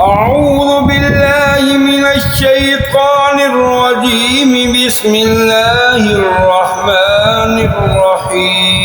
أعوذ بالله من الشيطان الرجيم. بسم الله الرحمن الرحيم.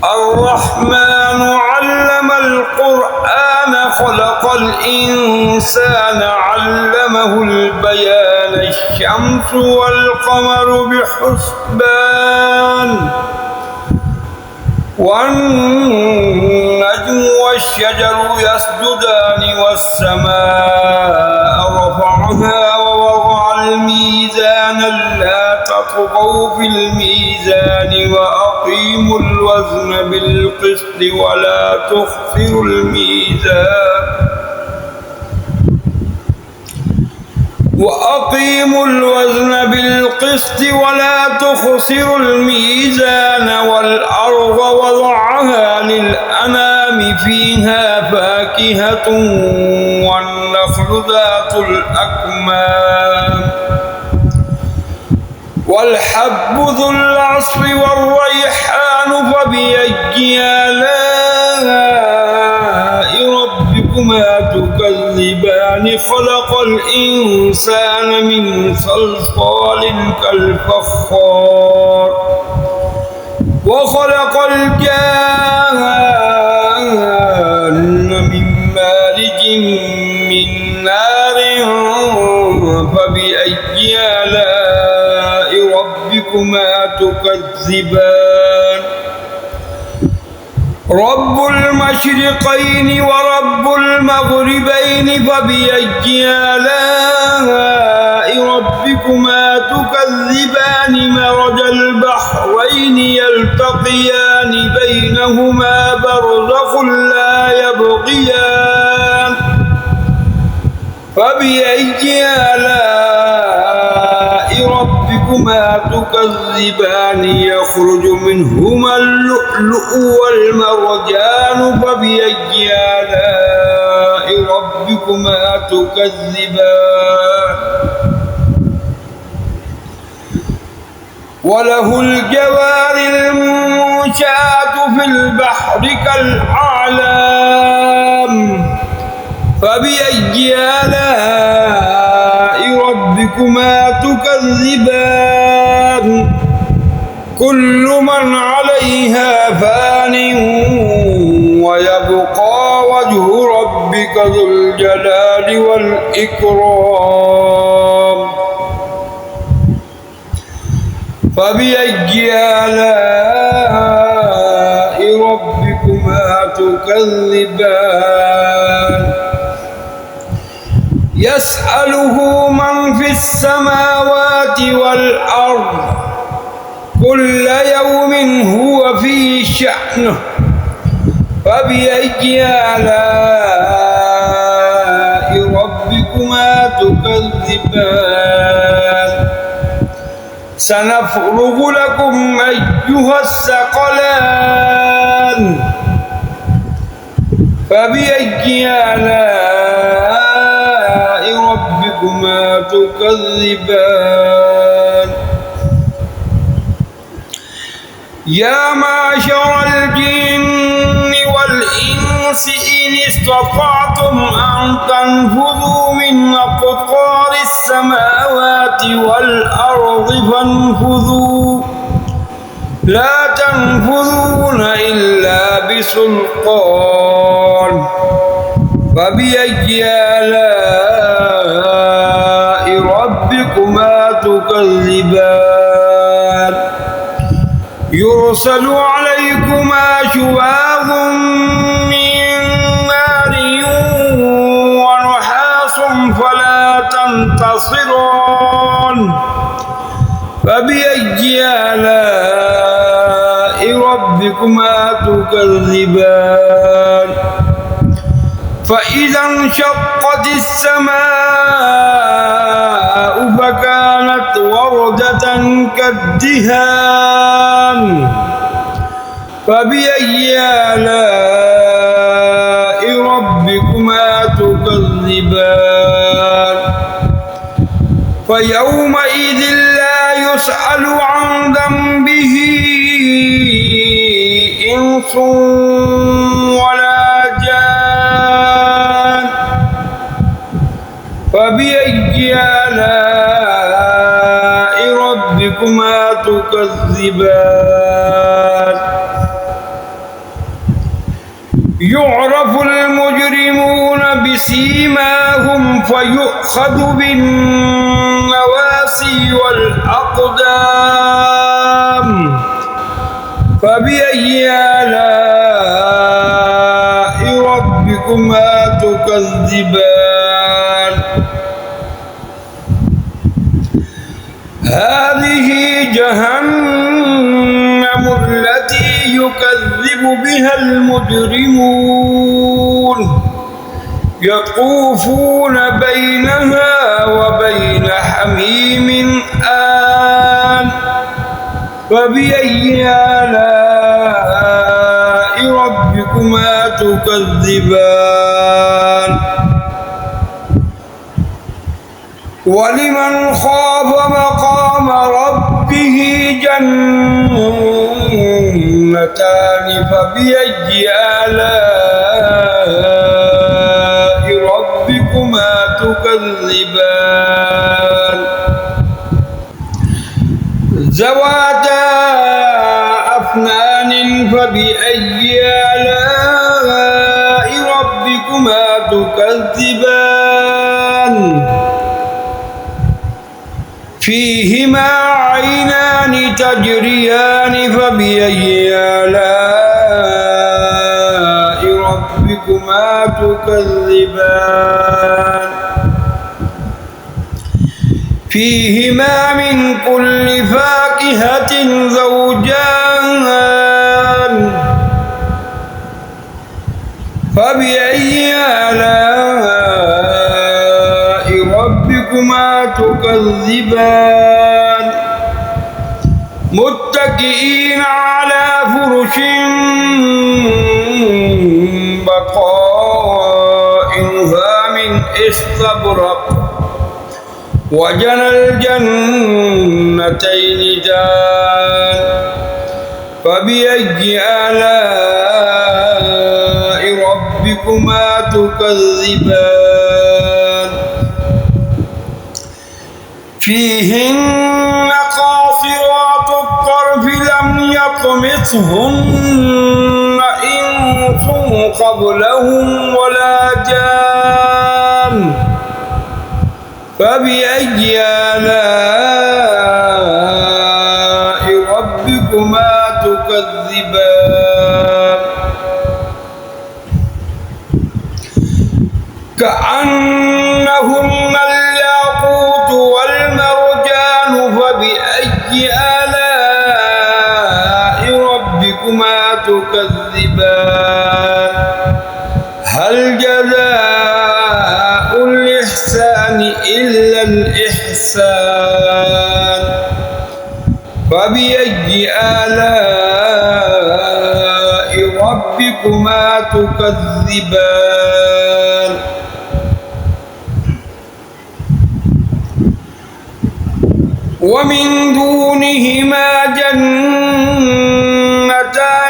الرحمن علم القرآن خلق الإنسان علمه البيان. الشمس والقمر بحسبان والنجم والشجر يسجدان والسماء رفعها ووضع الميزان لا تطغوا في الميزان وأقيموا الوزن بالقسط ولا تخسروا الميزان والأرض وضعها للأنام فيها فاكهة والنخل ذات الأكمام والحب ذو العصف والريحان فبأي آلاء ربكما تكذبان. خلق الإنسان من صلصال كالفخار وخلق الجان من مارج من نار فبأي آلاء ربكما تكذبان. رب المشرقين ورب المغربين فبأي آلاء ربكما تكذبان. مرج البحرين يلتقيان بينهما برزخ لا يبغيان فبأي آلاء ربكما تكذبان. يخرج منهما اللؤلؤ والمرجان فبأي آلاء ربكما تكذبان. وله الجوار المنشآت في البحر كالأعلام فبأي آلاء ربكما تكذبان. كل من عليها فان ويبقى وجه ربك ذو الجلال والإكرام فبأي آلاء ربكما تكذبان. يسأله من في السماوات والأرض كل يوم هو في شأنه فبأي آلاء ربكما تكذبان. سنفرغ لكم أيها الثقلان فبأي آلاء ربكما تكذبان. يا معشر الجن والإنس إن استطعتم أن تنفذوا من أقطار السماوات والأرض فانفذوا لا تنفذون إلا بسلطان فبأي آلاء ربكما تكذبان. يرسل عليكما شواظ من نار ونحاس فلا تنتصران فبأي آلاء ربكما تكذبان. فإذا انشقت السماء فكانت وردة كالدهان فبأي آلاء ربكما تكذبان. فيومئذ لا يسأل عن ذنبه إنس ولا جان تكذبان يعرف المجرمون بسيماهم فيؤخذ بالنواصي والأقدام فبأي آلاء ربكما تكذبان هذه جهنم التي يكذب بها المجرمون يطوفون بينها وبين حميم آن فبأي آلاء ربكما تكذبان ولمن خاف مقام ربه جنتان فبأي آلاء ربكما تكذبان ذواتا أفنان فبأي آلاء ربكما تكذبان فيهما عينان تجريان فبأي آلاء ربكما تكذبان فيهما من كل فاكهة زوجان فبأي آلاء ربكما تكذبان متكئين على فرش بطائنها من استبرق وجنى الجنتين دان فبأي آلاء ربكما تكذبان فيهن قاصرات الطرف لم يطمثهن إنس قبلهم ولا جان فبأي آلاء ربكما تكذبان كأنهن الياقوت والمرجان فبأي آلاء ربكما تكذبان هل جزاء الإحسان إلا الإحسان فبأي آلاء ربكما تكذبان ومن دونهما جنتان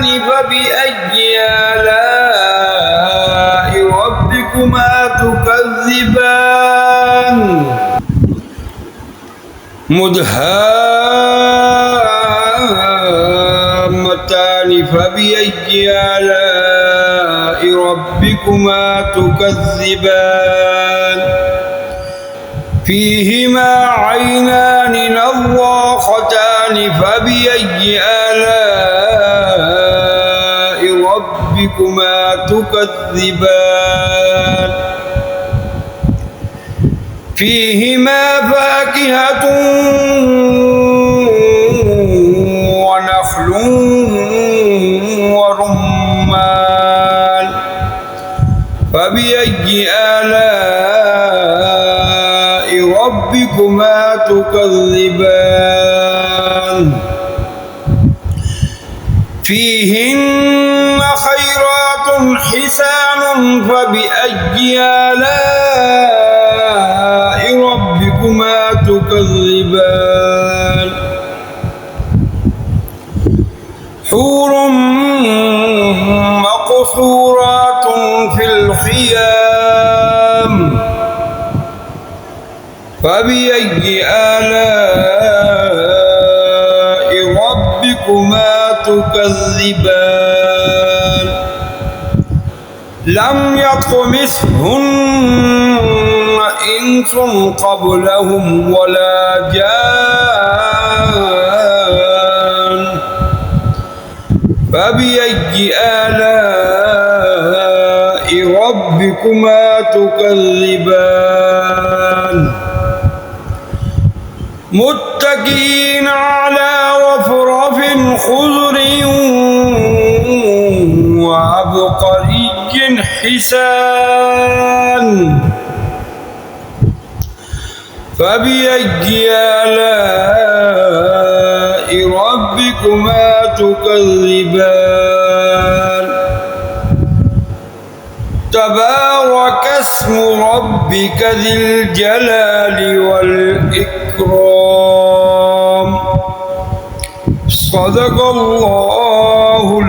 فبأي آلاء ربكما تكذبان مدهامتان فبأي آلاء ربكما تكذبان فيهما عينان نضاختان فبأي آلاء ربكما تكذبان فيهما فاكهة ونخل ورمان فبأي آلاء ربكما تكذبان فيهن خيرات حسان فبأي آلاء ربكما تكذبان حور مقصورات في الخيام فبأي آلاء ربكما تكذبان لم يطمثهن إنس قبلهم ولا جان فبأي آلاء ربكما تكذبان متكئين على رفرف خضر وعبقري حسان فبأي آلاء ربكما تكذبان تبارك اسم ربك ذي الجلال والإكرام صدق الله